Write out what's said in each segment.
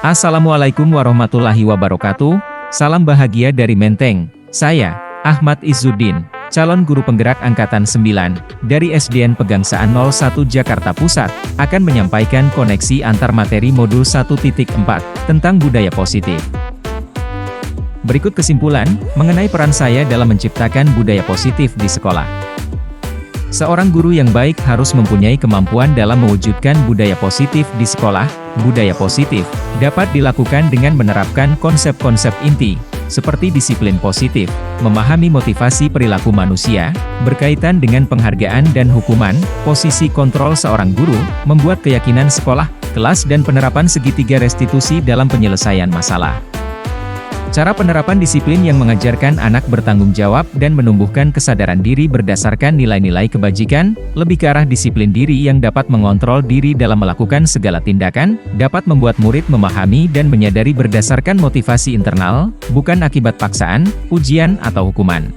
Assalamualaikum warahmatullahi wabarakatuh, salam bahagia dari Menteng. Saya, Ahmad Izzuddin, calon guru penggerak Angkatan 9, dari SDN Pegangsaan 01 Jakarta Pusat, akan menyampaikan koneksi antar materi modul 1.4, tentang budaya positif. Berikut kesimpulan, mengenai peran saya dalam menciptakan budaya positif di sekolah. Seorang guru yang baik harus mempunyai kemampuan dalam mewujudkan budaya positif di sekolah. Budaya positif dapat dilakukan dengan menerapkan konsep-konsep inti, seperti disiplin positif, memahami motivasi perilaku manusia, berkaitan dengan penghargaan dan hukuman, posisi kontrol seorang guru, membuat keyakinan sekolah, kelas dan penerapan segitiga restitusi dalam penyelesaian masalah. Cara penerapan disiplin yang mengajarkan anak bertanggung jawab dan menumbuhkan kesadaran diri berdasarkan nilai-nilai kebajikan, lebih ke arah disiplin diri yang dapat mengontrol diri dalam melakukan segala tindakan, dapat membuat murid memahami dan menyadari berdasarkan motivasi internal, bukan akibat paksaan, ujian atau hukuman.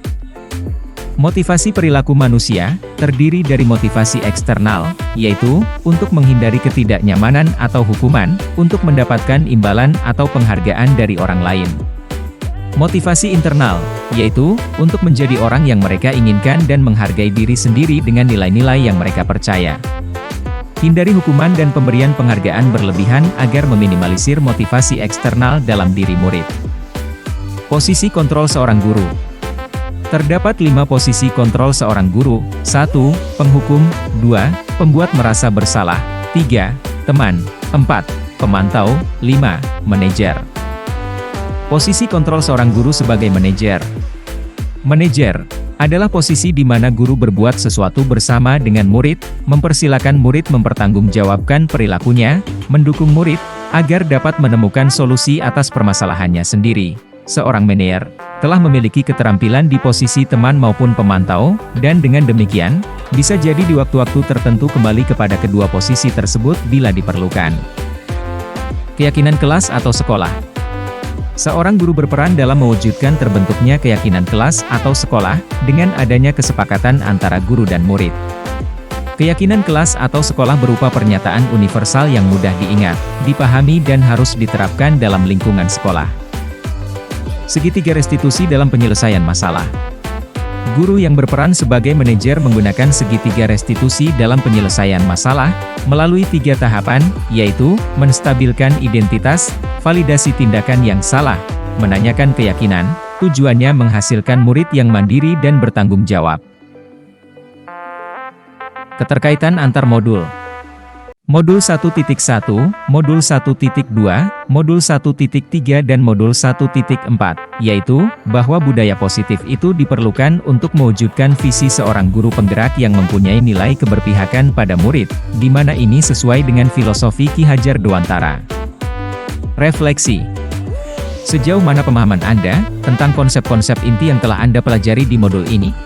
Motivasi perilaku manusia, terdiri dari motivasi eksternal, yaitu, untuk menghindari ketidaknyamanan atau hukuman, untuk mendapatkan imbalan atau penghargaan dari orang lain. Motivasi internal, yaitu, untuk menjadi orang yang mereka inginkan dan menghargai diri sendiri dengan nilai-nilai yang mereka percaya. Hindari hukuman dan pemberian penghargaan berlebihan agar meminimalisir motivasi eksternal dalam diri murid. Posisi kontrol seorang guru. Terdapat 5 posisi kontrol seorang guru. 1. Penghukum. 2. Pembuat merasa bersalah. 3. Teman. 4. Pemantau. 5. Manajer. Posisi kontrol seorang guru sebagai manajer. Manajer adalah posisi di mana guru berbuat sesuatu bersama dengan murid, mempersilakan murid mempertanggungjawabkan perilakunya, mendukung murid, agar dapat menemukan solusi atas permasalahannya sendiri. Seorang manajer telah memiliki keterampilan di posisi teman maupun pemantau, dan dengan demikian, bisa jadi di waktu-waktu tertentu kembali kepada kedua posisi tersebut bila diperlukan. Keyakinan kelas atau sekolah. Seorang guru berperan dalam mewujudkan terbentuknya keyakinan kelas atau sekolah, dengan adanya kesepakatan antara guru dan murid. Keyakinan kelas atau sekolah berupa pernyataan universal yang mudah diingat, dipahami dan harus diterapkan dalam lingkungan sekolah. Segitiga restitusi dalam penyelesaian masalah. Guru yang berperan sebagai manajer menggunakan segitiga restitusi dalam penyelesaian masalah, melalui 3 tahapan, yaitu, menstabilkan identitas, validasi tindakan yang salah, menanyakan keyakinan, tujuannya menghasilkan murid yang mandiri dan bertanggung jawab. Keterkaitan antar modul. Modul 1.1, Modul 1.2, Modul 1.3 dan Modul 1.4, yaitu, bahwa budaya positif itu diperlukan untuk mewujudkan visi seorang guru penggerak yang mempunyai nilai keberpihakan pada murid, di mana ini sesuai dengan filosofi Ki Hajar Dewantara. Refleksi. Sejauh mana pemahaman Anda tentang konsep-konsep inti yang telah Anda pelajari di modul ini?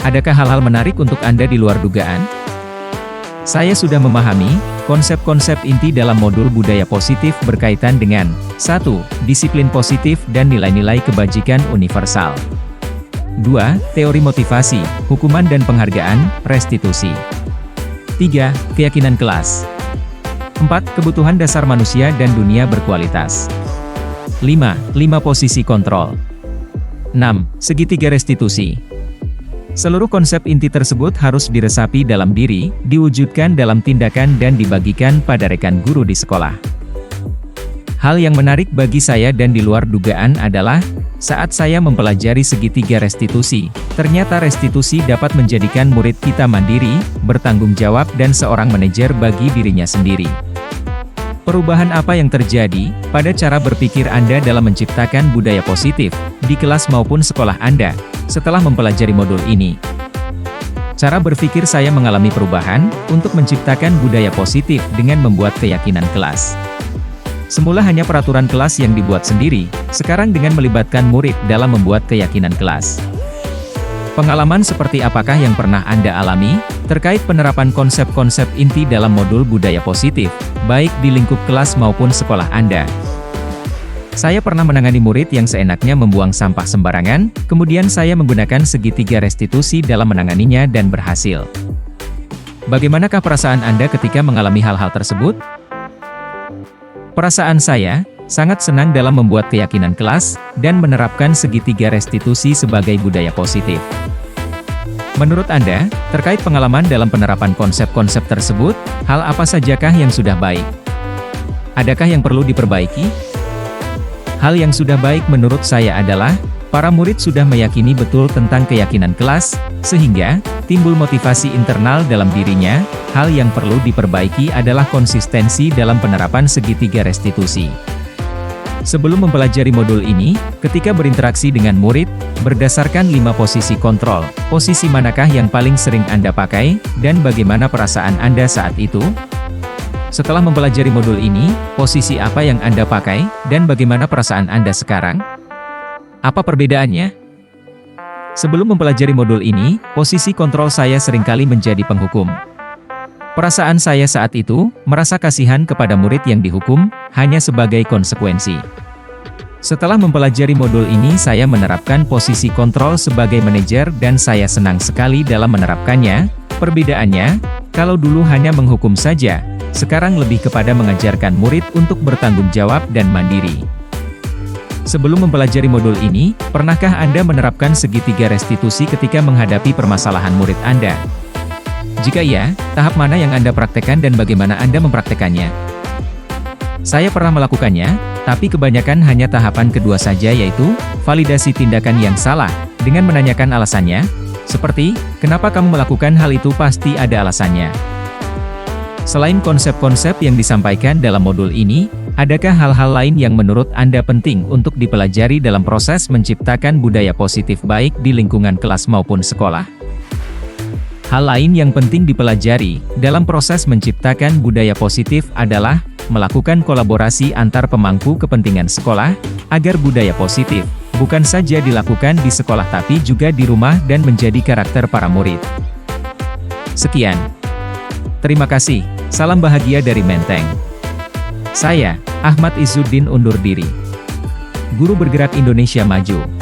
Adakah hal-hal menarik untuk Anda di luar dugaan? Saya sudah memahami konsep-konsep inti dalam modul budaya positif berkaitan dengan 1. Disiplin positif dan nilai-nilai kebajikan universal. 2. Teori motivasi, hukuman dan penghargaan, restitusi. 3. Keyakinan kelas. 4. Kebutuhan dasar manusia dan dunia berkualitas. 5. Posisi kontrol. 6. Segitiga restitusi. Seluruh konsep inti tersebut harus diresapi dalam diri, diwujudkan dalam tindakan dan dibagikan pada rekan guru di sekolah. Hal yang menarik bagi saya dan di luar dugaan adalah, saat saya mempelajari segitiga restitusi, ternyata restitusi dapat menjadikan murid kita mandiri, bertanggung jawab dan seorang manajer bagi dirinya sendiri. Perubahan apa yang terjadi pada cara berpikir Anda dalam menciptakan budaya positif di kelas maupun sekolah Anda setelah mempelajari modul ini? Cara berpikir saya mengalami perubahan untuk menciptakan budaya positif dengan membuat keyakinan kelas. Semula hanya peraturan kelas yang dibuat sendiri, sekarang dengan melibatkan murid dalam membuat keyakinan kelas. Pengalaman seperti apakah yang pernah Anda alami terkait penerapan konsep-konsep inti dalam modul budaya positif, baik di lingkup kelas maupun sekolah Anda? Saya pernah menangani murid yang seenaknya membuang sampah sembarangan, kemudian saya menggunakan segitiga restitusi dalam menanganinya dan berhasil. Bagaimanakah perasaan Anda ketika mengalami hal-hal tersebut? Perasaan saya sangat senang dalam membuat keyakinan kelas dan menerapkan segitiga restitusi sebagai budaya positif. Menurut Anda, terkait pengalaman dalam penerapan konsep-konsep tersebut, hal apa sajakah yang sudah baik? Adakah yang perlu diperbaiki? Hal yang sudah baik menurut saya adalah, para murid sudah meyakini betul tentang keyakinan kelas, sehingga timbul motivasi internal dalam dirinya. Hal yang perlu diperbaiki adalah konsistensi dalam penerapan segitiga restitusi. Sebelum mempelajari modul ini, ketika berinteraksi dengan murid, berdasarkan 5 posisi kontrol, posisi manakah yang paling sering Anda pakai, dan bagaimana perasaan Anda saat itu? Setelah mempelajari modul ini, posisi apa yang Anda pakai, dan bagaimana perasaan Anda sekarang? Apa perbedaannya? Sebelum mempelajari modul ini, posisi kontrol saya seringkali menjadi penghukum. Perasaan saya saat itu, merasa kasihan kepada murid yang dihukum, hanya sebagai konsekuensi. Setelah mempelajari modul ini saya menerapkan posisi kontrol sebagai manajer dan saya senang sekali dalam menerapkannya. Perbedaannya, kalau dulu hanya menghukum saja, sekarang lebih kepada mengajarkan murid untuk bertanggung jawab dan mandiri. Sebelum mempelajari modul ini, pernahkah Anda menerapkan segitiga restitusi ketika menghadapi permasalahan murid Anda? Jika iya, tahap mana yang Anda praktekkan dan bagaimana Anda mempraktekannya? Saya pernah melakukannya, tapi kebanyakan hanya tahapan kedua saja yaitu, validasi tindakan yang salah, dengan menanyakan alasannya, seperti, kenapa kamu melakukan hal itu pasti ada alasannya. Selain konsep-konsep yang disampaikan dalam modul ini, adakah hal-hal lain yang menurut Anda penting untuk dipelajari dalam proses menciptakan budaya positif baik di lingkungan kelas maupun sekolah? Hal lain yang penting dipelajari dalam proses menciptakan budaya positif adalah melakukan kolaborasi antar pemangku kepentingan sekolah, agar budaya positif bukan saja dilakukan di sekolah tapi juga di rumah dan menjadi karakter para murid. Sekian. Terima kasih. Salam bahagia dari Menteng. Saya, Ahmad Izzuddin undur diri. Guru Bergerak Indonesia Maju.